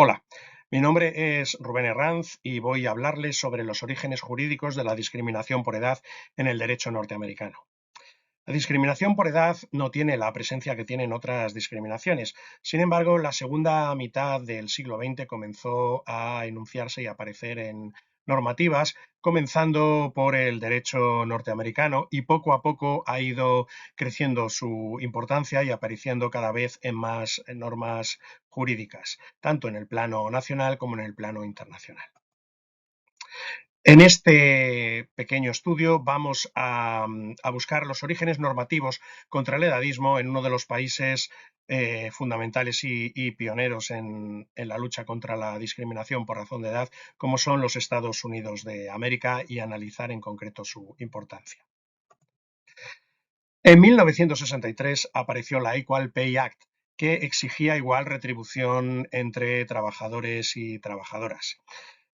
Hola, mi nombre es Rubén Herranz y voy a hablarles sobre los orígenes jurídicos de la discriminación por edad en el derecho norteamericano. La discriminación por edad no tiene la presencia que tienen otras discriminaciones. Sin embargo, la segunda mitad del siglo XX comenzó a enunciarse y a aparecer en normativas, comenzando por el derecho norteamericano, y poco a poco ha ido creciendo su importancia y apareciendo cada vez en más normas jurídicas, tanto en el plano nacional como en el plano internacional. En este pequeño estudio vamos a buscar los orígenes normativos contra el edadismo en uno de los países fundamentales y pioneros en la lucha contra la discriminación por razón de edad, como son los Estados Unidos de América, y analizar en concreto su importancia. En 1963 apareció la Equal Pay Act, que exigía igual retribución entre trabajadores y trabajadoras.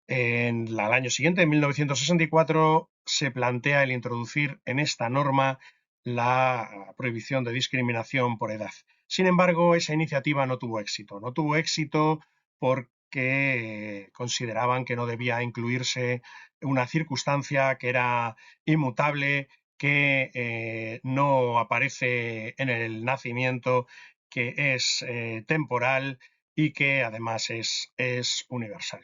Al año siguiente, en 1964, se plantea el introducir en esta norma la prohibición de discriminación por edad. Sin embargo, esa iniciativa no tuvo éxito. No tuvo éxito porque consideraban que no debía incluirse una circunstancia que era inmutable, que no aparece en el nacimiento, que es temporal y que además es universal.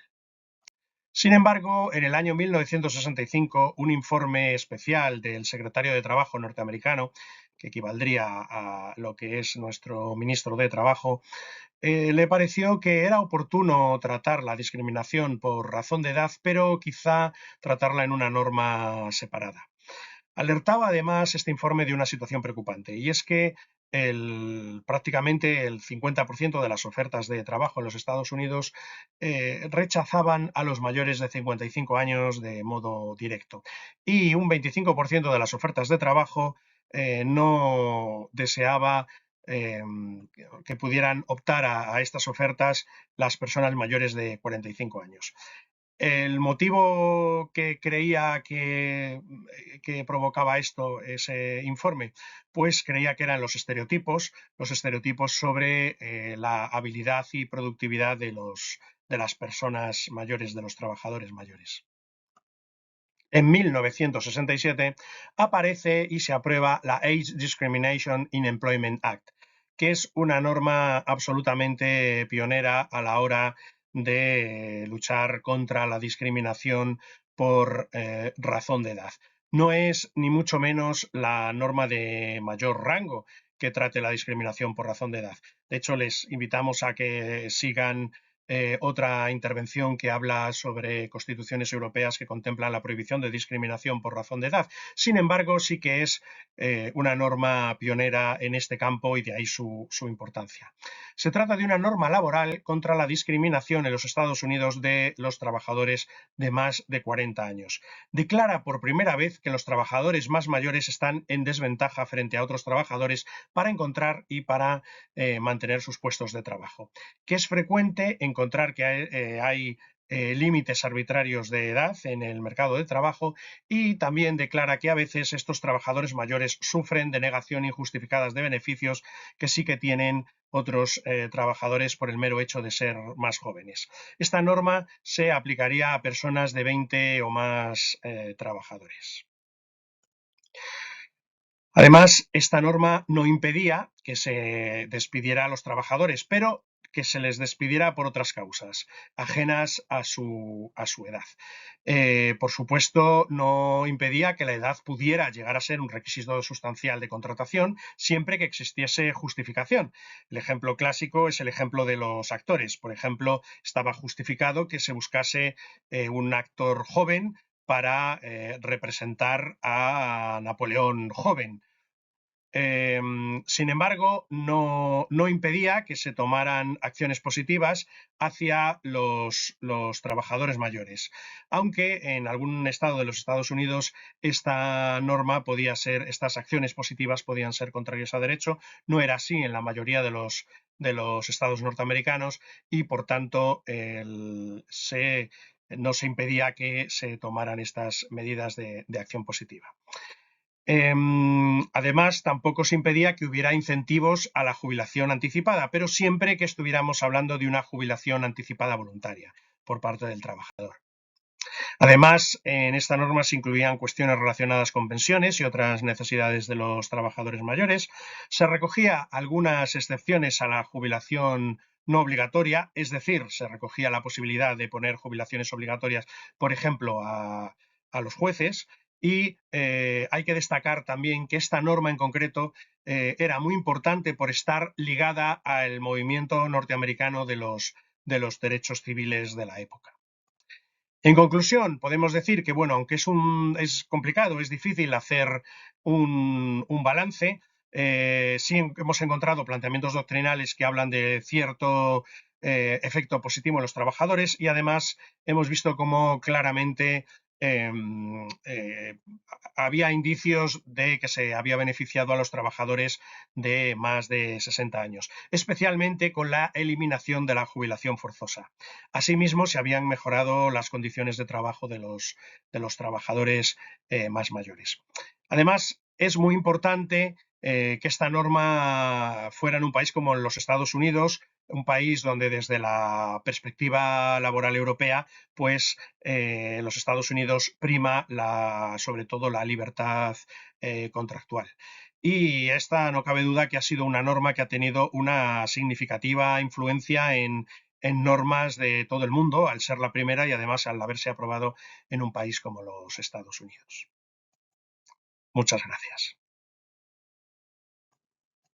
Sin embargo, en el año 1965, un informe especial del secretario de Trabajo norteamericano, que equivaldría a lo que es nuestro ministro de Trabajo, le pareció que era oportuno tratar la discriminación por razón de edad, pero quizá tratarla en una norma separada. Alertaba además este informe de una situación preocupante, y es que prácticamente el 50% de las ofertas de trabajo en los Estados Unidos rechazaban a los mayores de 55 años de modo directo, y un 25% de las ofertas de trabajo no deseaba eh, que pudieran optar a estas ofertas las personas mayores de 45 años. El motivo que creía que provocaba esto, ese informe, pues creía que eran los estereotipos sobre la habilidad y productividad de las personas mayores, de los trabajadores mayores. En 1967 aparece y se aprueba la Age Discrimination in Employment Act, que es una norma absolutamente pionera a la hora de luchar contra la discriminación por razón de edad. No es ni mucho menos la norma de mayor rango que trate la discriminación por razón de edad. De hecho, les invitamos a que sigan otra intervención que habla sobre constituciones europeas que contemplan la prohibición de discriminación por razón de edad. Sin embargo, sí que es una norma pionera en este campo, y de ahí su importancia. Se trata de una norma laboral contra la discriminación en los Estados Unidos de los trabajadores de más de 40 años. Declara por primera vez que los trabajadores más mayores están en desventaja frente a otros trabajadores para encontrar y para mantener sus puestos de trabajo, que es frecuente encontrar que hay límites arbitrarios de edad en el mercado de trabajo, y también declara que a veces estos trabajadores mayores sufren denegación injustificada de beneficios que sí que tienen otros trabajadores por el mero hecho de ser más jóvenes. Esta norma se aplicaría a personas de 20 o más trabajadores. Además, esta norma no impedía que se despidiera a los trabajadores, pero que se les despidiera por otras causas, ajenas a su edad. Por supuesto, no impedía que la edad pudiera llegar a ser un requisito sustancial de contratación, siempre que existiese justificación. El ejemplo clásico es el ejemplo de los actores. Por ejemplo, estaba justificado que se buscase un actor joven para representar a Napoleón joven. Sin embargo, no impedía que se tomaran acciones positivas hacia los trabajadores mayores, aunque en algún estado de los Estados Unidos esta norma estas acciones positivas podían ser contrarias a derecho. No era así en la mayoría de los estados norteamericanos, y por tanto no se impedía que se tomaran estas medidas de acción positiva. Además, tampoco se impedía que hubiera incentivos a la jubilación anticipada, pero siempre que estuviéramos hablando de una jubilación anticipada voluntaria por parte del trabajador. Además, en esta norma se incluían cuestiones relacionadas con pensiones y otras necesidades de los trabajadores mayores. Se recogía algunas excepciones a la jubilación no obligatoria, es decir, se recogía la posibilidad de poner jubilaciones obligatorias, por ejemplo, a los jueces. Y hay que destacar también que esta norma en concreto era muy importante por estar ligada al movimiento norteamericano de los derechos civiles de la época. En conclusión, podemos decir que, bueno, aunque es complicado, es difícil hacer un balance, sí hemos encontrado planteamientos doctrinales que hablan de cierto efecto positivo en los trabajadores y además hemos visto cómo claramente eh, eh, había indicios de que se había beneficiado a los trabajadores de más de 60 años, especialmente con la eliminación de la jubilación forzosa. Asimismo, se habían mejorado las condiciones de trabajo de los trabajadores más mayores. Además, es muy importante que esta norma fuera en un país como los Estados Unidos, un país donde desde la perspectiva laboral europea, pues los Estados Unidos prima sobre todo la libertad contractual. Y esta no cabe duda que ha sido una norma que ha tenido una significativa influencia en normas de todo el mundo, al ser la primera y además al haberse aprobado en un país como los Estados Unidos. Muchas gracias.